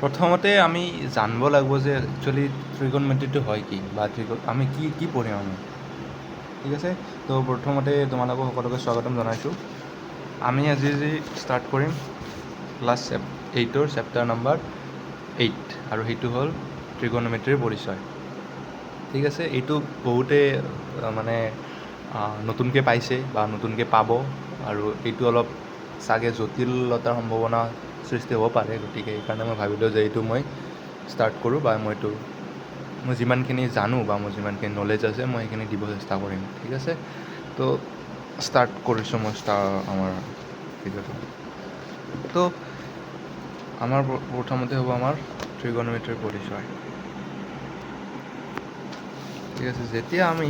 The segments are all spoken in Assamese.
প্ৰথমতে আমি জানিব লাগিব যে একচুৱেলি ত্ৰিকোণমিতিটো হয় কি, বা আমি কি পঢ়িম আমি, ঠিক আছে। তো প্ৰথমতে তোমালোকক সকলোকে স্বাগতম জনাইছোঁ। আমি আজি ষ্টাৰ্ট কৰিম ক্লাছ 8ৰ চেপ্টাৰ নম্বৰ 8, আৰু সেইটো হ'ল ত্ৰিকোণমিতিৰ পৰিচয়, ঠিক আছে। এইটো বহুতে মানে নতুনকৈ পাইছে বা নতুনকৈ পাব, আৰু এইটো অলপ চাগে জটিলতাৰ সম্ভাৱনা সৃষ্টি হ'ব পাৰে, গতিকে সেইকাৰণে মই ভাবিলোঁ যে এইটো মই ষ্টাৰ্ট কৰোঁ, বা মই যিমানখিনি জানো বা মোৰ যিমানখিনি নলেজ আছে মই সেইখিনি দিব চেষ্টা কৰিম, ঠিক আছে। তো ষ্টাৰ্ট কৰিছোঁ মই আমাৰ ভিডিঅ'টো। তো আমাৰ প্ৰথমতে হ'ব আমাৰ ত্ৰিকোণমিতিৰ পৰিচয়, ঠিক আছে। যেতিয়া আমি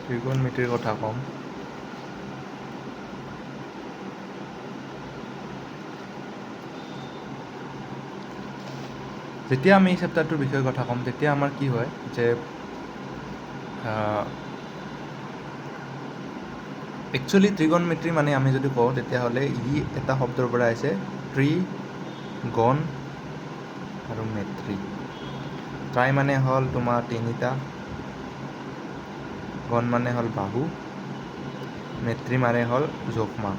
ত্ৰিকোণমিতিৰ কথা ক'ম, যেতিয়া আমি এই চেপ্টাৰটোৰ বিষয়ে কথা ক'ম, তেতিয়া আমাৰ কি হয় যে একচুৱেলি ত্ৰিকোণমিতি মানে আমি যদি কওঁ তেতিয়াহ'লে ই এটা শব্দৰ পৰা আহিছে, ত্ৰিগণ আৰু মেত্ৰী। ত্ৰাই মানে হ'ল তোমাৰ তিনিটা, গণ মানে হ'ল বাহু, মেত্ৰী মানে হ'ল জোখ-মাখ,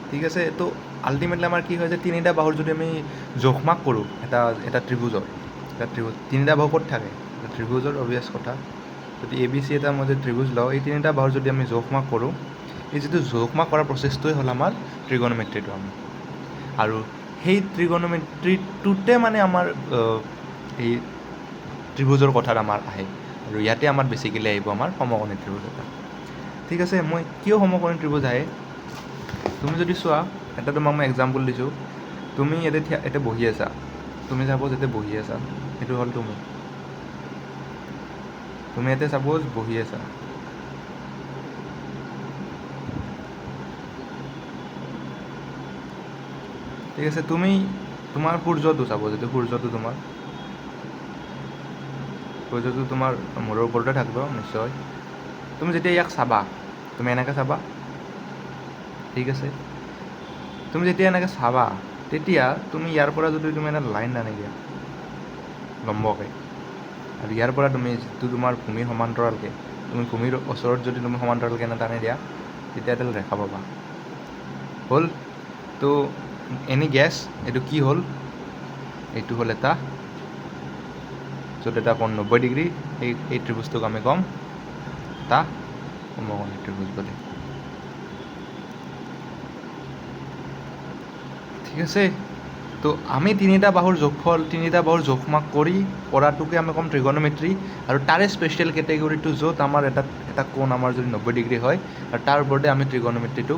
ঠিক আছে। তো আল্টিমেটলি আমাৰ কি হয় যে তিনিটা বাহুৰ যদি আমি জোখ-মাখ কৰোঁ এটা ত্ৰিভুজৰ, তিনিটা বাহু ক'ত থাকে? ত্ৰিভুজৰ অভিয়াছ কথা। যদি ABC এটা মই যদি ত্ৰিভুজ লওঁ, এই তিনিটা বাহুৰ যদি আমি জোখ-মাখ কৰোঁ, এই যিটো জোখ-মাখ কৰাৰ প্ৰচেছটোৱে হ'ল আমাৰ ত্ৰিকোণমিতিটো আমি। আৰু সেই ত্ৰিকোণমিতিটোতে মানে আমাৰ এই ত্ৰিভুজৰ কথাত আমাৰ আহে, আৰু ইয়াতে আমাৰ বেছিকেলি আহিব আমাৰ সমকোণী ত্ৰিভুজ এটা, ঠিক আছে। মই কিয় সমকোণী ত্ৰিভুজ আহে, তুমি যদি চোৱা, এটা তোমাক মই এক্সাম্পল দিছোঁ। তুমি ইয়াতে বহি আছা, তুমি চাপ'জ ইয়াতে বহি আছা, সেইটো হ'ল তুমি ইয়াতে চাপ'জ বহি আছা, ঠিক আছে। তোমাৰ সূৰ্যটো চাপ'জ, এইটো সূৰ্যটো তোমাৰ মূৰৰ ওপৰতে থাকিব নিশ্চয়। তুমি যেতিয়া ইয়াক চাবা, তুমি এনেকৈ চাবা, ঠিক আছে। তুমি যেতিয়া এনেকৈ চাবা, তেতিয়া তুমি ইয়াৰ পৰা যদি তুমি এটা লাইন টানি দিয়া লম্বকৈ, আৰু ইয়াৰ পৰা তুমি যিটো তোমাৰ ভূমিৰ সমান্তৰালকৈ, তুমি ভূমিৰ ওচৰত যদি তুমি সমান্তৰালকৈ এনে টানি দিয়া, তেতিয়া এডাল ৰেখা পাবা, হ'ল। তো এনি গেছ এইটো কি হ'ল? এইটো হ'ল এটা, য'ত এটা কোণ 90 ডিগ্ৰী, এই ত্ৰিভুজটোক আমি ক'ম এটা সমকোণী ত্ৰিভুজ বুলি, ঠিক আছে। তো আমি তিনিটা বাহুৰ জোখ-মাখ কৰাটোকে আমি ক'ম ত্ৰিকোণমিতি, আৰু তাৰে স্পেচিয়েল কেটেগৰীটো য'ত আমাৰ এটা কোণ আমাৰ যদি 90 ডিগ্ৰী হয়, আৰু তাৰ ওপৰতে আমি ত্ৰিকোণমিতিটো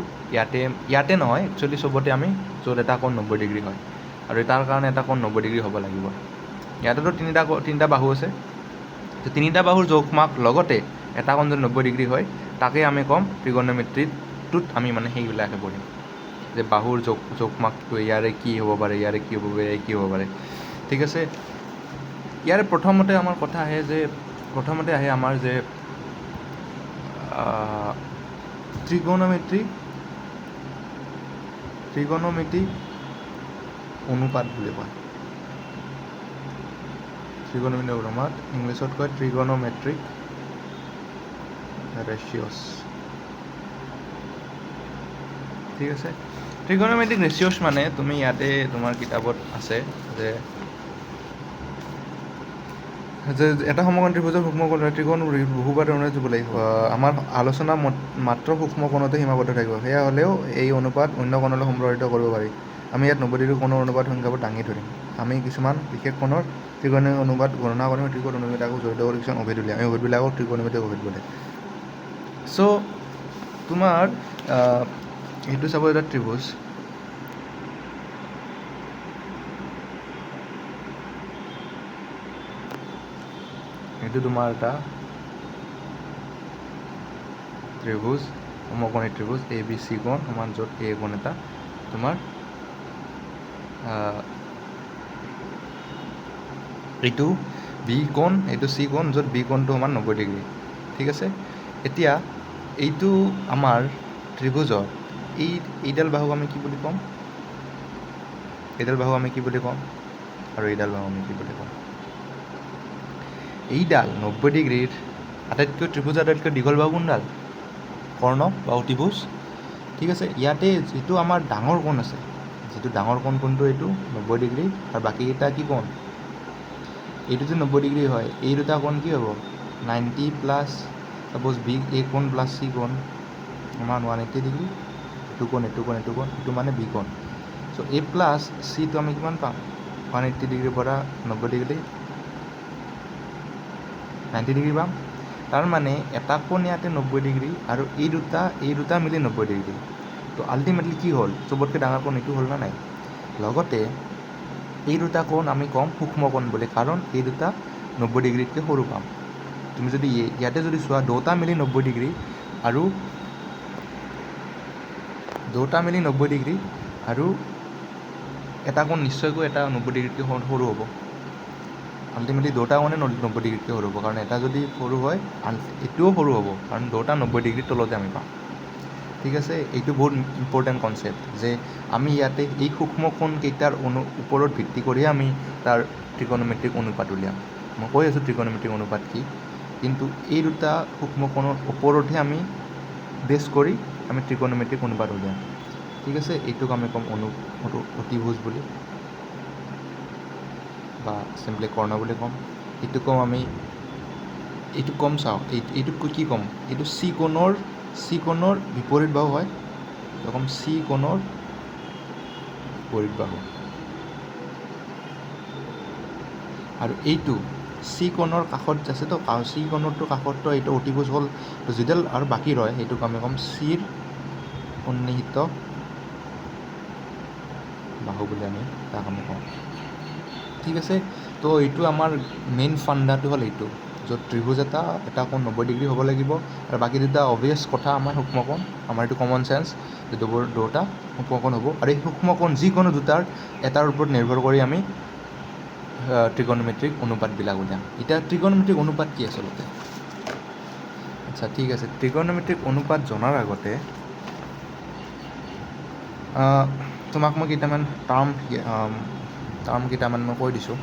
ইয়াতে নহয়, একচুৱেলি চবতে আমি য'ত এটা কোণ 90 ডিগ্ৰী হয়, আৰু তাৰ কাৰণে এটা কোণ 90 ডিগ্ৰী হ'ব লাগিব। ইয়াতেতো তিনিটা বাহু আছে, তো তিনিটা বাহুৰ জোখ-মাখ লগতে এটা কোণ যদি 90 ডিগ্ৰী হয়, তাকে আমি ক'ম ত্ৰিকোণমিতিটোত আমি মানে সেইবিলাকে পঢ়িম, যে বাহুৰ জোখ-মাখটো ইয়াৰে কি হ'ব পাৰে, ইয়াৰে কি হ'ব পাৰে, ঠিক আছে। ইয়াৰে প্ৰথমতে আহে আমাৰ যে ত্ৰিকোণমিতি অনুপাত বুলি কয়। ত্ৰিকোণমিতি অনুপাত, ইংলিছত কয় ট্ৰিগনোমেট্ৰিক ৰেচিঅ'ছ, ঠিক আছে। ট্ৰিগনোমেট্ৰিক ৰেচিঅ'ছ মানে তুমি ইয়াতে তোমাৰ কিতাপত আছে যে এটা সমকোণী ত্ৰিভুজৰ সূক্ষ্মকোণ ত্ৰিকোণ বহুবাৰ দিব লাগিব। আমাৰ আলোচনা মাত্ৰ সূক্ষ্মকোণতে সীমাবদ্ধ থাকিব, সেয়া হ'লেও এই অনুপাত অন্য কোণলৈ সম্প্ৰসাৰিত কৰিব পাৰি। আমি ইয়াত 90 ডিগ্ৰী কোণৰ অনুপাত সংখ্যাবোৰ দাঙি ধৰিম। আমি কিছুমান বিশেষ কোণৰ ত্ৰিকোণমিতিক অনুপাত গণনা কৰিম, ত্ৰিকোণমিতিকো জড়িত কৰি কিছুমান অভেদ উলিয়াম, এই অভেদবিলাকক ত্ৰিকোণমিতিক অভেদ বোলে। চ' তোমাৰ এইটো চাব, এটা ত্ৰিভুজ, এইটো তোমাৰ এটা ত্ৰিভুজ, সমকোণী ত্ৰিভুজ ABC কোণ সমান, য'ত A কোণ এটা তোমাৰ এইটো B কোণ, এইটো C কোণ, য'ত B কোণটো সমান 90 ডিগ্ৰী, ঠিক আছে। এতিয়া এইটো আমাৰ ত্ৰিভুজৰ এইডাল বাহুক আমি কি বুলি ক'ম, এইডাল বাহু আমি কি বুলি ক'ম, আৰু এইডাল বাহু আমি কি বুলি ক'ম। এইডাল 90 ডিগ্ৰীৰ আটাইতকৈ ত্ৰিভুজ আটাইতকৈ দীঘল বাহু কোনডাল, কৰ্ণ বা অতিভুজ। ঠিক আছে, ইয়াতে যিটো আমাৰ ডাঙৰ কোণ আছে, যিটো ডাঙৰ কোণ কোনটো, এইটো 90 ডিগ্ৰী, আৰু বাকীকেইটা কি কোণ, এইটো যে 90 ডিগ্ৰী হয়, এই দুটা কোণ কি হ'ব 90 প্লাছ ছাপ'জ বি এ কোণ প্লাছ চি কোণ আমাৰ 180 ডিগ্ৰী, এইটো কোণ এইটো কোণ এইটো কোণ, এইটো মানে বি কোণ। চ' এ প্লাছ চিটো আমি কিমান পাম, 180 ডিগ্ৰীৰ পৰা 90 ডিগ্ৰী 90 ডিগ্ৰী পাম। তাৰ মানে এটা কোণ ইয়াতে 90 ডিগ্ৰী আৰু এই দুটা মিলি 90 ডিগ্ৰী। তো আল্টিমেটলি কি হ'ল, চবতকৈ ডাঙৰ কোণ এইটো হ'ল না নাই। লগতে এই দুটা কোণ আমি ক'ম সূক্ষ্ম কোণ বুলি, কাৰণ এই দুটা 90 ডিগ্ৰীতকৈ সৰু পাম। তুমি যদি ইয়াতে যদি চোৱা দুটা মিলি 90 ডিগ্ৰী আৰু দুটা মিলি 90 ডিগ্ৰী আৰু এটা কোণ নিশ্চয়কৈ এটা 90 ডিগ্ৰীতকৈ সৰু হ'ব। আল্টিমেটলি দুটা কোণে 90 ডিগ্ৰীতকৈ সৰু হ'ব, কাৰণ এটা যদি সৰু হয় এইটোও সৰু হ'ব, কাৰণ দুটা 90 ডিগ্ৰীৰ তলতে আমি পাম। ঠিক আছে, এইটো বহুত ইম্পৰ্টেণ্ট কনচেপ্ট যে আমি ইয়াতে এই সূক্ষ্ম কোণকেইটাৰ ওপৰত ভিত্তি কৰিহে আমি তাৰ ত্ৰিকোণমিতিক অনুপাত উলিয়াম। মই কৈ আছোঁ ত্ৰিকোণমিতিক অনুপাত কি, কিন্তু এই দুটা সূক্ষ্ম কোণৰ ওপৰতহে আমি বেছ কৰি আমি ত্ৰিকোণমিতিক অনুপাত উলিয়াম। ঠিক আছে, এইটোক আমি ক'ম অতিভুজ বুলি বা চিম্পলি কৰ্ণ বুলি ক'ম। এইটো ক'ম আমি, এইটো ক'ম চাওঁ, এইটোক কি ক'ম, এইটো চি কোণৰ বিপৰীত বাহু হয়, ক'ম চি কোণৰ বিপৰীত বাহু। আৰু এইটো চি কোণৰ কাষত আছে তো, চি কোণৰটো কাষততো এইটো অতিভুজ হ'ল, তো যিডাল আৰু বাকী ৰয় সেইটোক আমি ক'ম চিৰ সন্নিহিত বাহু বুলি আমি তাক আমি কওঁ। ঠিক আছে, তো এইটো আমাৰ মেইন ফাণ্ডাটো হ'ল এইটো, য'ত ত্ৰিভুজ এটা কোণ 90 ডিগ্ৰী হ'ব লাগিব, আৰু বাকী দুটা অবভিয়াছ কথা আমাৰ সূক্ষ্ম কোণ, আমাৰ এইটো কমন চেঞ্চ যে দুটা সূক্ষ্ম কোণ হ'ব। আৰু এই সূক্ষ্ম কোণ যিকোনো দুটাৰ এটাৰ ওপৰত নিৰ্ভৰ কৰি আমি ত্ৰিকোণমিতিক অনুপাতবিলাক উলিয়াম। এতিয়া ত্ৰিকোণমিতিক অনুপাত কি আচলতে, আচ্ছা ঠিক আছে, ত্ৰিকোণমিতিক অনুপাত জনাৰ আগতে তোমাক মই কেইটামান টাৰ্ম কেইটামান মই কৈ দিছোঁ।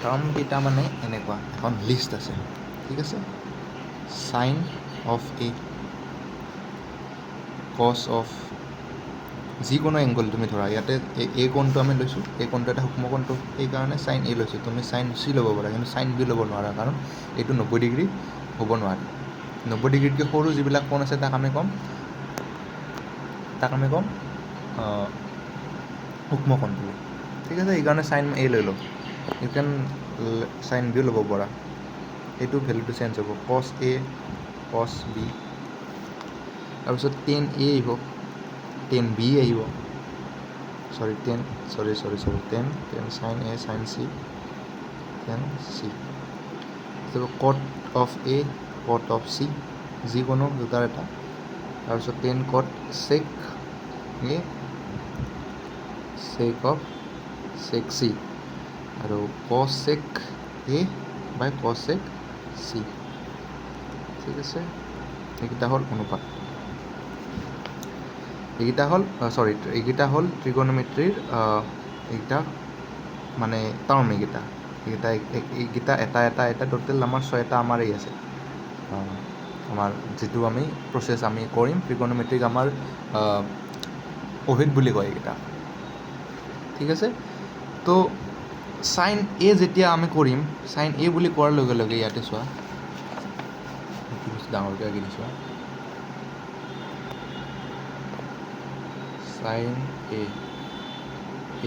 টাৰ্মকেইটা মানে এনেকুৱা এখন লিষ্ট আছে। ঠিক আছে, চাইন অফ এ, কছ অফ, যিকোনো এংগল তুমি ধৰা, ইয়াতে এই কোণটো আমি লৈছোঁ, এই কোণটো এটা সূক্ষ্ম কোণটো, সেইকাৰণে চাইন এ লৈছোঁ। তুমি চাইন চি ল'ব পাৰা, কিন্তু চাইন বি ল'ব নোৱাৰা, কাৰণ এইটো 90 ডিগ্ৰী হ'ব নোৱাৰে। 90 ডিগ্ৰীতকৈ সৰু যিবিলাক কোণ আছে তাক আমি ক'ম সূক্ষ্ম কোণ বুলি। ঠিক আছে, সেইকাৰণে চাইন এ লৈ লওঁ। ইউ কেন চাইন বিও ল'ব পাৰা, সেইটো ভেলুটো চেঞ্জ হ'ব, কছ এ কছ বি, তাৰপিছত টেন এ আহিব, টেন বি আহিব, tan sine A sine C, tan C, cot of A cot of C, যিকোনো দুটাৰ এটা, তাৰপিছত tan cot sec A sec of sec C, আৰু কছ চেক এ বাই কছ চেক চি। ঠিক আছে, এইকেইটা হ'ল অনুপাত, এইকেইটা হ'ল ত্ৰিকোণমিতিৰ এইকেইটা মানে টাৰ্ম। এইকেইটা এটা টোটেল আমাৰ 6টা আমাৰেই আছে। আমাৰ যিটো আমি প্ৰচেছ আমি কৰিম ত্ৰিকোণমিতিক, আমাৰ অভিদ বুলি কয় এইকেইটা। ঠিক আছে, তো চাইন এ যেতিয়া আমি কৰিম, চাইন এ বুলি কোৱাৰ লগে লগে ইয়াতে চোৱা, ডাঙৰকৈ আঁকি দিছোঁ, চাইন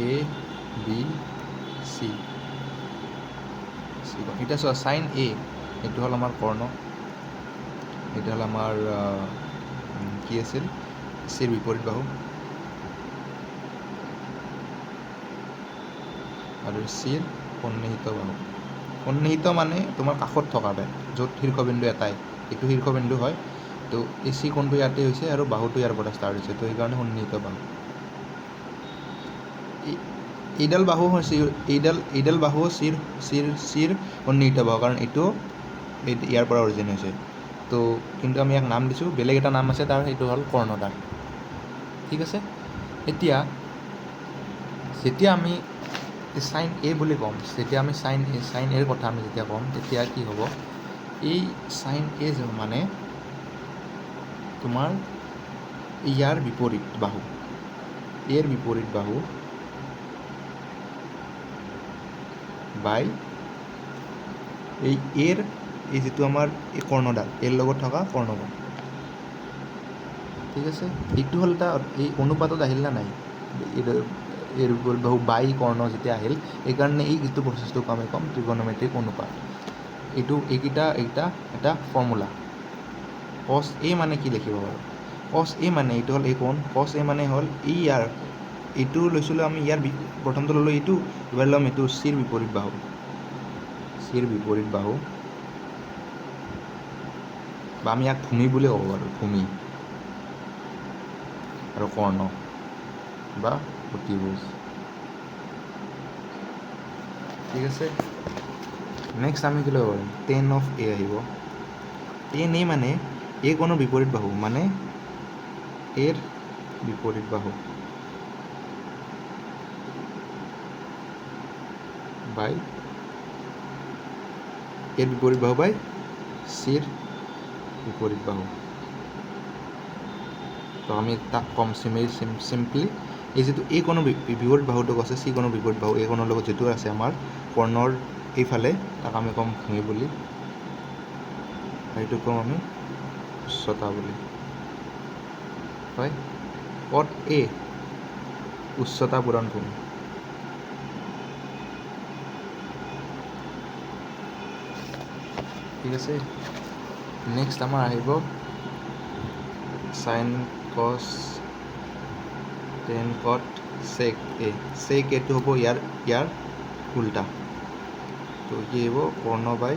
এ বি চি, এতিয়া চোৱা চাইন এ এইটো হ'ল আমাৰ কৰ্ণ, এইটো হ'ল আমাৰ কি আছিল, চিৰ বিপৰীত বাহু, আৰু চিৰ সন্নিহিত বাহু। সন্নিহিত মানে তোমাৰ কাষত থকা বেট, য'ত শীৰ্ষবিন্দু এটাই, এইটো শীৰ্ষবিন্দু হয়, তো এই চি কোণটো ইয়াতে হৈছে আৰু বাহুটো ইয়াৰ পৰা ষ্টাৰ্ট হৈছে, তো সেইকাৰণে সন্নিহিত বাহু। এইডাল বাহু চিৰ সন্নিহিত বাহু, কাৰণ এইটো ইয়াৰ পৰা অৰিজিন হৈছে, তো কিন্তু আমি ইয়াক নাম দিছোঁ, বেলেগ এটা নাম আছে তাৰ, সেইটো হ'ল কৰ্ণধাৰ। ঠিক আছে, এতিয়া যেতিয়া আমি চাইন এ বুলি ক'ম, যেতিয়া আমি চাইন এৰ কথা আমি যেতিয়া ক'ম, তেতিয়া কি হ'ব, এই চাইন এ মানে তোমাৰ ইয়াৰ বিপৰীত বাহু, এৰ বিপৰীত বাহু বাই এই যিটো আমাৰ এই কৰ্ণডাল, এৰ লগত থকা কৰ্ণডাল। ঠিক আছে, এইটো হ'ল এটা এই অনুপাতত আহিল না নাই, এৰ বিপৰীত বাহু বাই কৰ্ণ যেতিয়া আহিল, সেইকাৰণে এই যিটো প্ৰচেছটোক আমি ক'ম ত্ৰিগোণোমেট্ৰিক অনুপাত। এইকেইটা এটা ফৰ্মুলা। কছ এ মানে কি লিখিব পাৰোঁ, কছ এ মানে এইটো হ'ল এই কোণ, কছ এ মানে হ'ল ইয়াৰ, এইটো লৈছিলোঁ আমি, ইয়াৰ প্ৰথমটো ল'লোঁ এইটো, এবাৰ ল'ম এইটো চিৰ বিপৰীত বাহু, চিৰ বিপৰীত বাহু, বা আমি ইয়াক ভূমি বুলি ক'ব পাৰোঁ, ভূমি আৰু কৰ্ণ বা অতিভুজ। ঠিক আছে, নেক্সট আমি কি ল'ব পাৰিম, টেন অফ এ আহিব। টেন এ মানে এ কোণৰ বিপৰীত বাহু, মানে এৰ বিপৰীত বাহু বাই এৰ বিপৰীত বাহু বাই সিৰ বিপৰীত বাহু। তো আমি তাক কম চিম্পলি এই যিটো এই কোণৰ বিপৰীত বাহুটোক আছে, চি কোণৰ বিপৰীত বাহু এই কোণৰ লগত যিটো আছে আমাৰ কৰ্ণৰ এইফালে, তাক আমি ক'ম ভূমি বুলি, সেইটো ক'ম আমি উচ্চতা বুলি। হয়, কট এ উচ্চতা পূৰণ ভূমি। ঠিক আছে, নেক্সট আমাৰ আহিব সাইন কস টেন কট সেক এ। সেক এটো হ'ব ইয়াৰ উল্টা, তো কি হ'ব কৰ্ণ বাই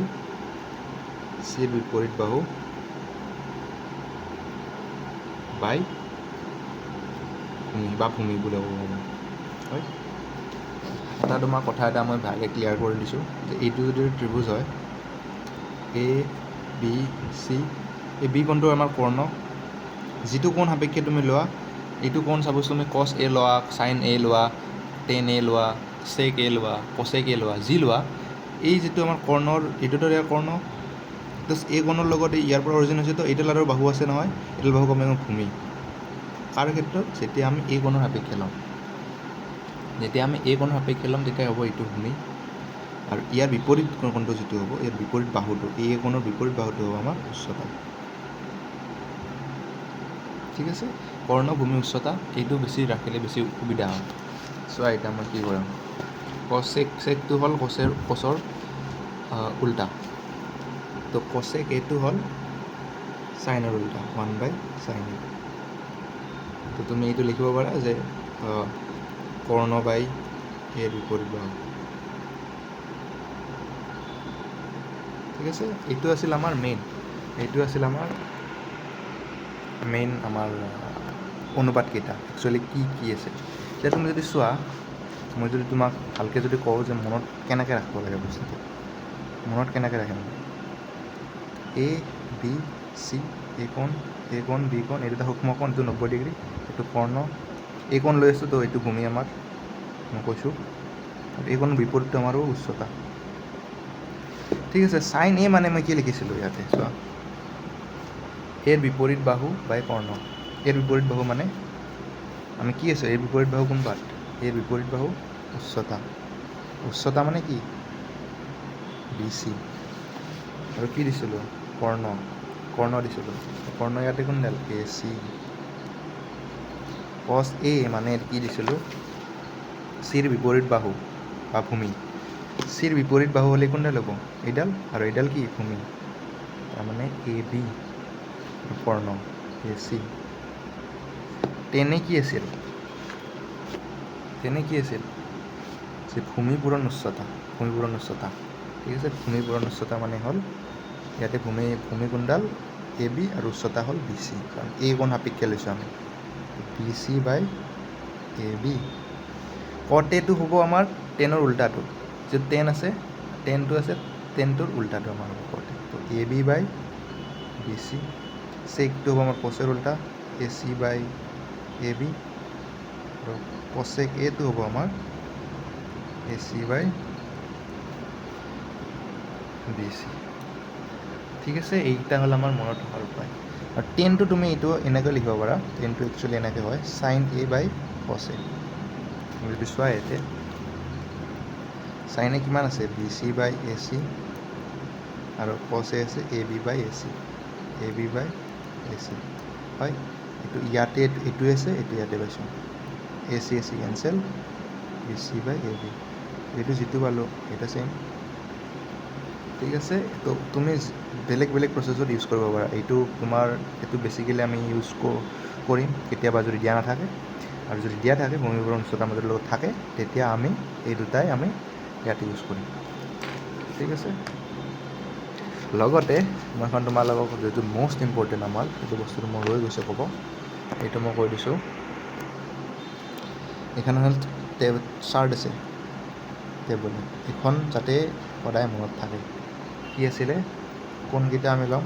চিৰ বিপৰীত বাহু বাই ভূমি বা ভূমি বুলি ক'ব পাৰোঁ। হয়, এটা তোমাৰ কথা এটা মই ভালকৈ ক্লিয়াৰ কৰি দিছোঁ যে এইটো যদি ত্ৰিভুজ হয়, এ বি চি, এই বি কোণটো আমাৰ কৰ্ণ, যিটো কোণ সাপেক্ষে তুমি লোৱা, এইটো কোণ চাপ'জ তুমি কছ এ লোৱা, চাইন এ লোৱা, টেন এ লোৱা, চেক এ লোৱা, কচেক এ লোৱা, যি লোৱা, এই যিটো আমাৰ কৰ্ণৰ এইটোতো ইয়াৰ কৰ্ণ, জাষ্ট এই কোণৰ লগত ইয়াৰ পৰা অৰিজিন হৈছে, তো এইডাল আৰু বাহু আছে নহয়, এইডাল বাহু কমে ভূমি। কাৰ ক্ষেত্ৰত, যেতিয়া আমি এই কোণৰ সাপেক্ষে ল'ম, যেতিয়া আমি এই কোণৰ সাপেক্ষে ল'ম, তেতিয়া হ'ব এইটো ভূমি, আৰু ইয়াৰ বিপৰীত কোণটো যিটো হ'ব, ইয়াৰ বিপৰীত বাহুটো, এই কোণৰ বিপৰীত বাহুটো হ'ব আমাৰ উচ্চতা। ঠিক আছে, কৰ্ণ ভূমি উচ্চতা এইটো বেছি ৰাখিলে বেছি সুবিধা হয়। চোৱা এতিয়া মই কি কৰিম, কচেকটো হ'ল কচৰ উল্টা, তো কচেক এইটো হ'ল চাইনৰ উল্টা, 1/sin এ। তো তুমি এইটো লিখিব পাৰা যে কৰ্ণ বাই এৰ বিপৰীত বাহু। ঠিক আছে, এইটো আছিল আমাৰ মেইন আমাৰ অনুপাতকেইটা একচুৱেলি কি আছে। এতিয়া তুমি যদি চোৱা, মই যদি তোমাক ভালকৈ যদি কওঁ যে মনত কেনেকৈ ৰাখিব লাগে বস্তুটো, মনত কেনেকৈ ৰাখিম, এ বি চি, এ কোণ বি কোণ, এই দুটা সূক্ষ্ম কোণ, এইটো 90 ডিগ্ৰী, এইটো কৰ্ণ, এই কোণ লৈ আছোঁ, তো এইটো ভূমি আমাৰ, মই কৈছোঁ, আৰু এই কোণৰ বিপৰীতটো আমাৰো উচ্চতা। ঠিক আছে, চাইন এ মানে মই কি লিখিছিলোঁ ইয়াতে চোৱা, এৰ বিপৰীত বাহু বাই কৰ্ণ। এৰ বিপৰীত বাহু মানে আমি কি আছোঁ, এৰ বিপৰীত বাহু কোন পাত, এৰ বিপৰীত বাহু উচ্চতা মানে কি বি চি, আৰু কি দিছিলোঁ কৰ্ণ দিছিলোঁ, কৰ্ণ ইয়াতে কোনডাল এ চি, কছ এ মানে কি দিছিলোঁ, চিৰ বিপৰীত বাহু বা ভূমি, চিৰ বিপৰীত বাহু হ'লে কোনডাল হ'ব, এইডাল, আৰু এইডাল কি ভূমি, তাৰমানে A B Karna A C. তেনে কি আছিল যে ভূমি পূৰণ উচ্চতা। ঠিক আছে, ভূমি পূৰণ উচ্চতা মানে হ'ল ইয়াতে ভূমি কোণডাল এ বি আৰু উচ্চতা হ'ল বি চি, কাৰণ এই কোণ সাপেক্ষে লৈছোঁ আমি, B C by A B. Cot এটো হ'ব আমাৰ টেনৰ উল্টাটো, যিটো টেন আছে, টেনটোৰ উল্টাটো আমাৰ হ'ব কট এ, তো এ বি বাই বি চি, চেকটো হ'ব আমাৰ কচেৰ উল্টা এ চি বাই এ বি, আৰু কচেক এটো হ'ব আমাৰ এ চি বাই বি চি। ঠিক আছে, এইকেইটা হ'ল আমাৰ মনত ৰখাৰ উপায়। আৰু টেনটো তুমি এইটো এনেকৈ লিখিব পাৰা, টেনটো একচুৱেলি এনেকৈ হয় চাইন এ বাই কচ এ। তুমি যদি চোৱা ইয়াতে চাইন এ কিমান আছে B C by A C, আৰু কচ এ আছে A B by A C, A B by A C হয়। এইটো ইয়াতে এইটোৱে আছে, এইটো ইয়াতে পাইছোঁ, A C cancel, B C by A B, এইটো যিটো পালোঁ সেইটো চেম। ঠিক আছে, তো তুমি বেলেগ বেলেগ প্ৰচেছত ইউজ কৰিব পাৰা। এইটো বেছিকেলি আমি ইউজ কৰিম কেতিয়াবা যদি দিয়া নাথাকে, আৰু যদি দিয়া থাকে ভূমিপুৰণ উচ্চতা মাজৰ লগত থাকে, তেতিয়া আমি এই দুটাই আমি ইয়াত ইউজ কৰিম। ঠিক আছে, লগতে মই এখন তোমালোকক যিটো মষ্ট ইম্পৰ্টেণ্ট আমাৰ সেইটো বস্তুটো মই ৰৈ গৈছে ক'ব, এইটো মই কৈ দিছোঁ। এইখন হ'ল চাৰ্ট আছে টেবুল, এইখন যাতে সদায় মনত থাকে। কি আছিলে কোনকেইটা আমি ল'ম,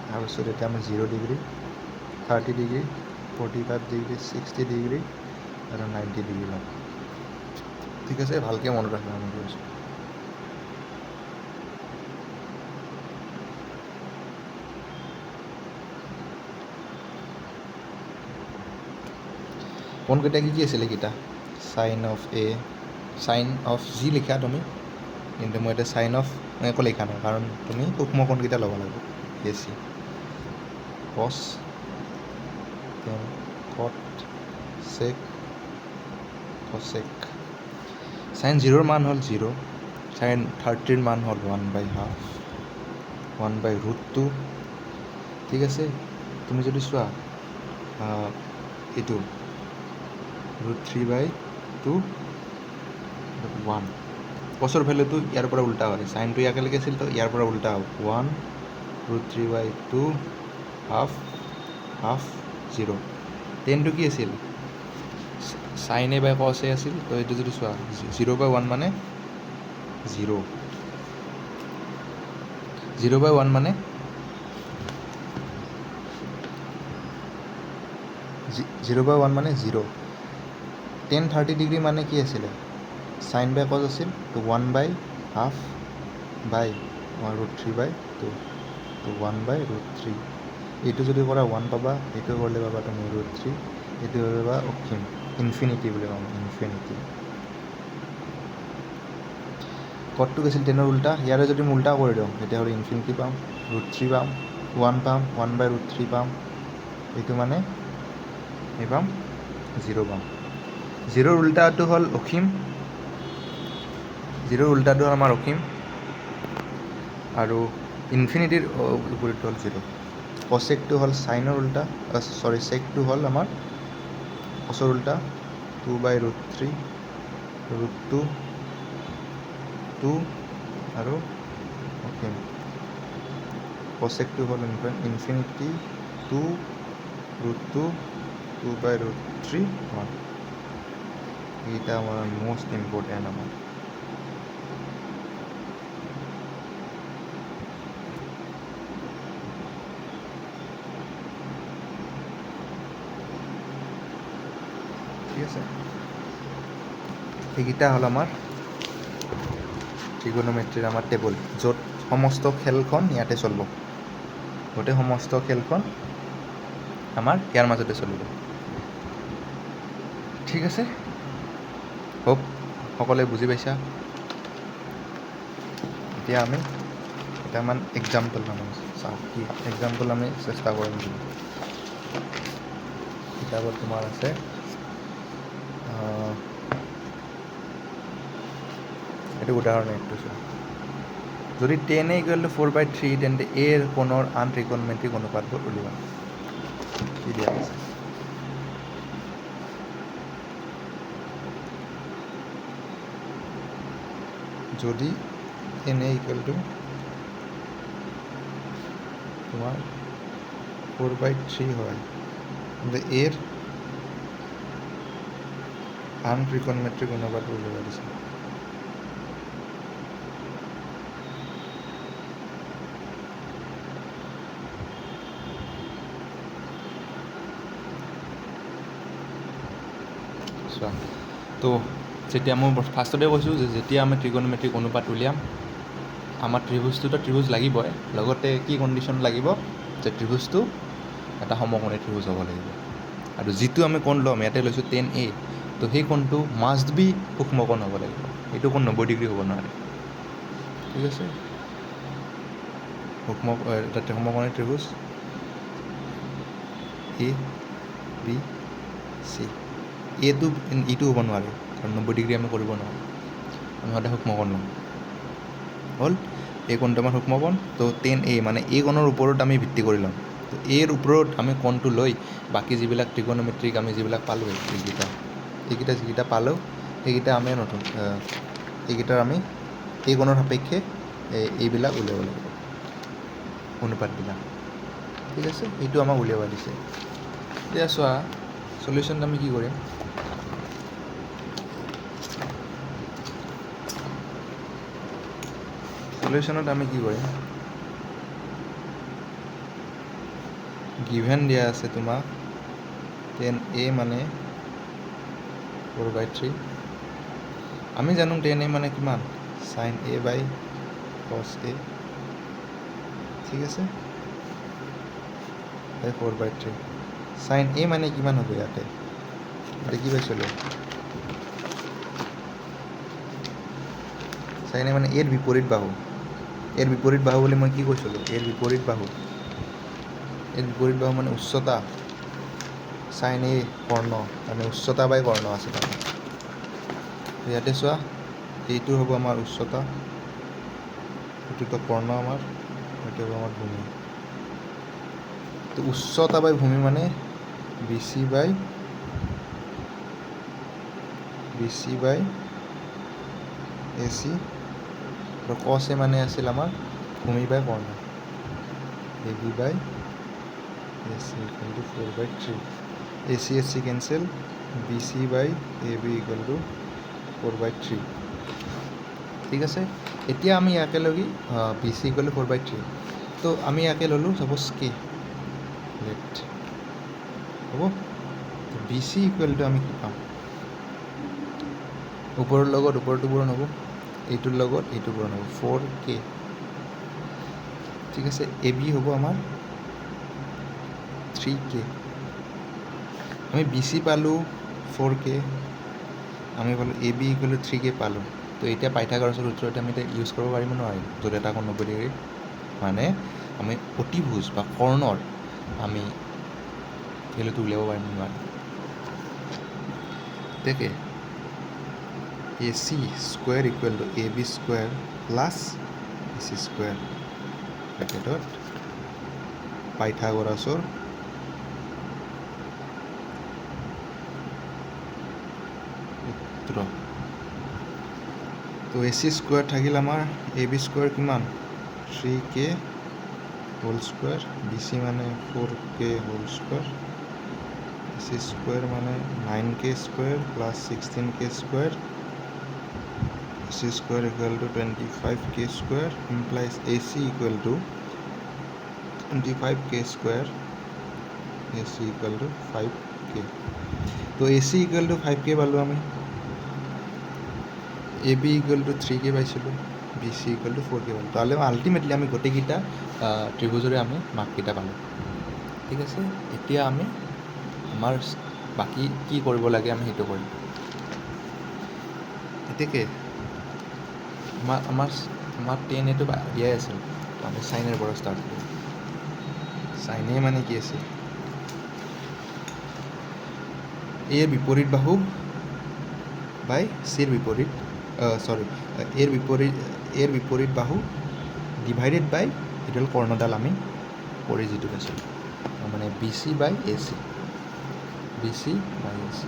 তাৰপিছত এতিয়া আমি 0 ডিগ্ৰী, 30 ডিগ্ৰী, 45 ডিগ্ৰী, 60 ডিগ্ৰী আৰু 90 ডিগ্ৰী ল'ম। ঠিক আছে, ভালকৈ মনত ৰাখিবা আমি কৈছোঁ। কোনকেইটা কি আছিলে কেইটা, চাইন অফ এ, চাইন অফ যি লিখা তুমি, কিন্তু মই এতিয়া চাইন অফ একো লিখা নাই, কাৰণ তুমি সূক্ষ্ম কোণকেইটা ল'ব লাগিব, এ চি, কচ, টেন, কট, চেক, কচেক। চাইন 0ৰ মান হ'ল 0, চাইন 30ৰ মান হ'ল 1/2, 1/√2। ঠিক আছে, তুমি যদি চোৱা এইটো √3/2 1, কচৰ ভেলুটো ইয়াৰ পৰা উল্টা হয়, চাইনটো ইয়াকে লেখি আছিল তো ইয়াৰ পৰা উল্টা হ'ব, 1√3/2 হাফ 0। টেনটো কি আছিল, চাইন এ বাই কচ এ আছিল, তো এইটো যদি চোৱা 0/1 মানে 0, 0/1 মানে 0। 10 30 ডিগ্ৰী মানে কি আছিলে, চাইন বাই কচ আছিল, তো 1/2 বাই 1√3/2, তো 1/√3। এইটো যদি কৰা 1 পাবা, এইটো কৰিলে পাবা তুমি √3, এইটো পাবা অসীম, ইনফিনিটি বুলি ক'ম, ইনফিনিটি। কটটো গৈছিল 10ৰ উল্টা, ইয়াৰে যদি মই উল্টা কৰি দিওঁ তেতিয়াহ'লে ইনফিনিটি পাম, √3 পাম, 1 পাম, 1/√3 পাম, এইটো মানে এই পাম 0 পাম। 0ৰ উল্টাটো হ'ল অসীম, 0ৰ উল্টাটো হ'ল আমাৰ অসীম, আৰু ইনফিনিটিৰ বিপৰীতটো হ'ল 0। কচেকটো হ'ল চাইনৰ উল্টা, চেকটো হ'ল আমাৰ কচৰ উল্টা, 2/√3, √2, 2 আৰু অসীম। কচেকটো হ'ল ইনফিনিটি, 2, √2, 2/√3, 1। এইটা আমাৰ মোষ্ট ইম্পৰ্টেণ্ট আমাৰ। ঠিক আছে, এইকেইটা হ'ল আমাৰ ট্ৰিগোনোমেট্ৰিৰ আমাৰ টেবুল, য'ত সমস্ত খেলখন ইয়াতে চলিব, গোটেই সমস্ত খেলখন আমাৰ ইয়াৰ মাজতে চলিব। ঠিক আছে, হোপ সকলোৱে বুজি পাইছা। এতিয়া আমি কেইটামান এক্সাম্পল চাওঁ, কি এক্সাম্পল আমি চেষ্টা কৰিম। কিতাপত তোমাৰ আছে এইটো উদাহৰণ এইটো চোৱা, যদি 10 = 4/3 তেন্তে এৰ কোণৰ আন ত্ৰিকোণমিতিক অনুপাতবোৰ উলিওৱা। কি দিয়া আছে, যদি n = তোমাৰ 4/3 হয়, তেন্তে এৰ আন ত্ৰিকোণমিতিক অনুপাত উলিওৱা দিছে। চোৱা তো যেতিয়া মই ফাৰ্ষ্টতে কৈছোঁ যে যেতিয়া আমি ত্ৰিকোণমিতিক অনুপাত উলিয়াম আমাৰ ত্ৰিভুজটোতো ত্ৰিভুজ লাগিবই, লগতে কি কণ্ডিশ্যন লাগিব যে ত্ৰিভুজটো এটা সমকোণী ত্ৰিভুজ হ'ব লাগিব। আৰু যিটো আমি কোণ ল'ম, ইয়াতে লৈছোঁ tan A, তো সেই কোণটো মাষ্ট বি সূক্ষ্মকোণ হ'ব লাগিব, এইটো কোণ 90 ডিগ্ৰী হ'ব নোৱাৰে। ঠিক আছে, তাতে সমকোণী ত্ৰিভুজ A B C, এইটো ইটো হ'ব নোৱাৰে কাৰণ 90 ডিগ্ৰী আমি কৰিব নোৱাৰোঁ, আমি সদায় সূক্ষ্মকোণ ল'ম। হ'ল এই কোণটো আমাৰ সূক্ষ্মকোণ, তো tan A মানে এই কোণৰ ওপৰত আমি ভিত্তি কৰি ল'ম। তো এৰ ওপৰত আমি কোণটো লৈ বাকী যিবিলাক ত্ৰিকোণমিত্ৰিক আমি যিবিলাক পালোঁ এইকেইটা যিকেইটা পালোঁ সেইকেইটা আমি নতুন এইকেইটাৰ আমি এই কোণৰ সাপেক্ষে এইবিলাক উলিয়াব লাগিব অনুপাতবিলাক। ঠিক আছে, এইটো আমাক উলিয়াব দিছে। এতিয়া চোৱা সলিউশ্যনটো আমি কি কৰিম, সলিউশ্যনত আমি কি কৰিম, গিভেন দিয়া আছে তোমাক tan A মানে 4/3, আমি জানো tan A মানে কিমান sin A by cos A। ঠিক আছে, 4/3 sin A মানে কিমান হ'ব ইয়াতে কি পাইছিলোঁ, sin A মানে এর বিপৰীত বাহু, এৰ বিপৰীত বাহু বুলি মই কি কৈছিলোঁ, এৰ বিপৰীত বাহু মানে উচ্চতা, sin A কৰ্ণ মানে উচ্চতা বাই কৰ্ণ আছে তাতে। ইয়াতে চোৱা এইটো হ'ব আমাৰ উচ্চতা, এইটোতো কৰ্ণ আমাৰ, এইটো হ'ব আমাৰ ভূমি। তো উচ্চতা বাই ভূমি মানে BC বাই AC, আৰু cos A মানে আছিল আমাৰ ভূমি বাই কৰ্ণ, AB by AC equal to 4/3, AC cancel, BC by AB equal to 4/3। ঠিক আছে, এতিয়া আমি ইয়াকে লগি BC ইকুৱেল টু 4/3, তো আমি ইয়াকে ল'লোঁ ছাপ'জ K লেট হ'ব, BC ইকুৱেল টু আমি কি পাম, ওপৰৰ লগত ওপৰটো পূৰণ হ'ব, এইটোৰ লগত এইটো পূৰণ হ'ব 4K। ঠিক আছে, AB হ'ব আমাৰ 3K, আমি BC পালোঁ 4K, আমি পালোঁ AB ইকুৱেল টু 3K পালোঁ। তো এতিয়া পাইথাগোৰাছৰ সূত্ৰতে আমি এতিয়া ইউজ কৰিব পাৰিম নোৱাৰিম, য'ত এটা কোণ 90 ডিগ্ৰী, মানে আমি অতিভুজ বা কৰ্ণৰ আমি ভেলুটো উলিয়াব পাৰিম নোৱাৰিম। তাকে AC square equal to AB square plus AC square ব্ৰেকেটত পাইথাগোৰাছৰ সূত্ৰ। তো AC স্কুৱেৰ থাকিল আমাৰ AB স্কুৱেৰ কিমান 3K হোল স্কুৱেৰ, BC মানে 4K whole square, AC square মানে 9K square plus 16K square, AC square equal to 25K square, implies AC equal two 25K square, AC equal two 5K। তো AC ইকুৱেল টু 5K পালোঁ আমি, AB ইকুৱেল টু 3K পাইছিলোঁ, BC ইকুৱেল টু 4K পালোঁ। তাহলে আল্টিমেটলি আমি গোটেইকেইটা ত্ৰিভুজৰে আমি মাপকেইটা পালোঁ। ঠিক আছে, এতিয়া আমি আমাৰ বাকী কি কৰিব লাগে আমি সেইটো কৰিম। এতিয়াকে আমাৰ tan A টো দিয়াই আছিল, আমি sin A পৰা ষ্টাৰ্ট কৰিম। sin A মানে কি আছিল, এৰ বিপৰীত বাহু বাই চিৰ বিপৰীত এৰ বিপৰীত বাহু ডিভাইডেড বাই এইডাল কৰ্ণডাল আমি কৰি যিটো পাইছিলোঁ, মানে BC বাই AC, BC বাই AC,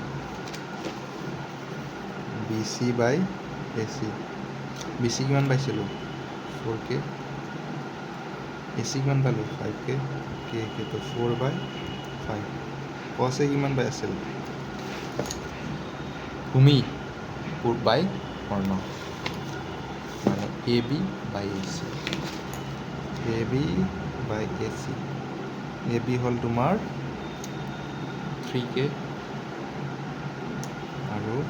BC বাই AC, BC কিমান পাইছিলোঁ 4K, AC কিমান পালোঁ 5K, K তো 4/5, cos A কিমান পাই আছিল ভূমি বাই কৰ্ণ মানে AB by AC, AB by AC, AB হ'ল তোমাৰ 3K আৰু আৰু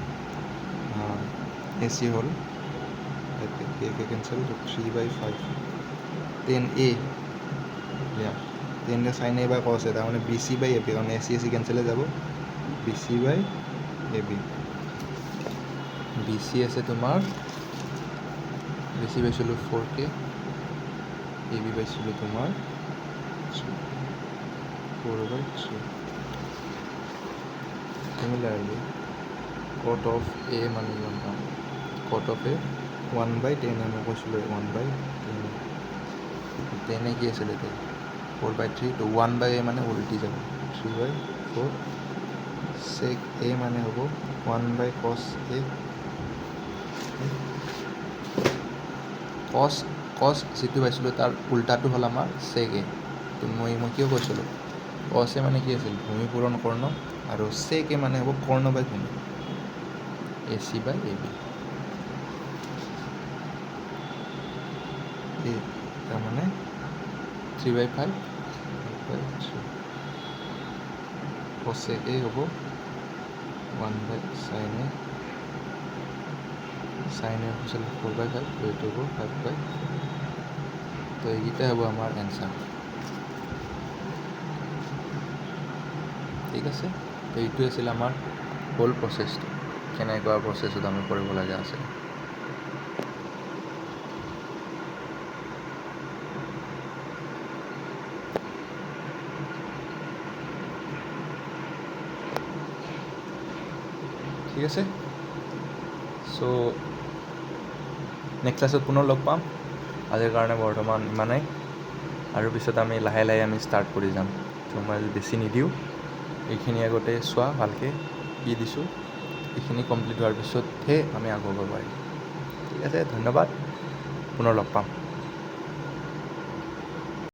AC হ'ল কে cancel 3/5 10A 10 sin A by cos A তাৰমানে BC/AB কাৰণ AC কেঞ্চেলে যাব BC/AB BC আছে তোমাৰ BC পাইছিলোঁ 4K AB পাইছিলোঁ তোমাৰ 4/3 Similarly cot of A মানে কিমান পাম cot of A 1/10 মই কৈছিলোঁ 1/10 কি আছিলে এতিয়া 4/3 তো 1/A মানে উল্টি যাব 3/4 sec A মানে হ'ব 1/cos A cos যিটো পাইছিলোঁ তাৰ উল্টাটো হ'ল আমাৰ sec A তো মই কিয় কৈছিলোঁ cos A মানে কি আছিল ভূমি পূৰণ কৰ্ণ আৰু sec A মানে হ'ব কৰ্ণ বাই ভূমি AC/AB তাৰমানে 3/5 cos A হ'ব 1/sin A sin A হৈছিল 4/5 তো এইটো হ'ব 5/5 তো এইকেইটা হ'ব আমাৰ এনচাৰ ঠিক আছে তো এইটো আছিল আমাৰ হোল প্ৰচেছটো কেনেকুৱা প্ৰচেছত আমি কৰিব লগা আছিল ঠিক আছে চ' নেক্সট ক্লাছত পুনৰ লগ পাম আজিৰ কাৰণে বৰ্তমান ইমানেই আৰু পিছত আমি লাহে লাহে আমি ষ্টাৰ্ট কৰি যাম তো মই বেছি নিদিওঁ এইখিনি আগতে চোৱা ভালকৈ কি দিছোঁ এইখিনি কমপ্লিট হোৱাৰ পিছতহে আমি আগুৱাব পাৰিম ঠিক আছে ধন্যবাদ পুনৰ লগ পাম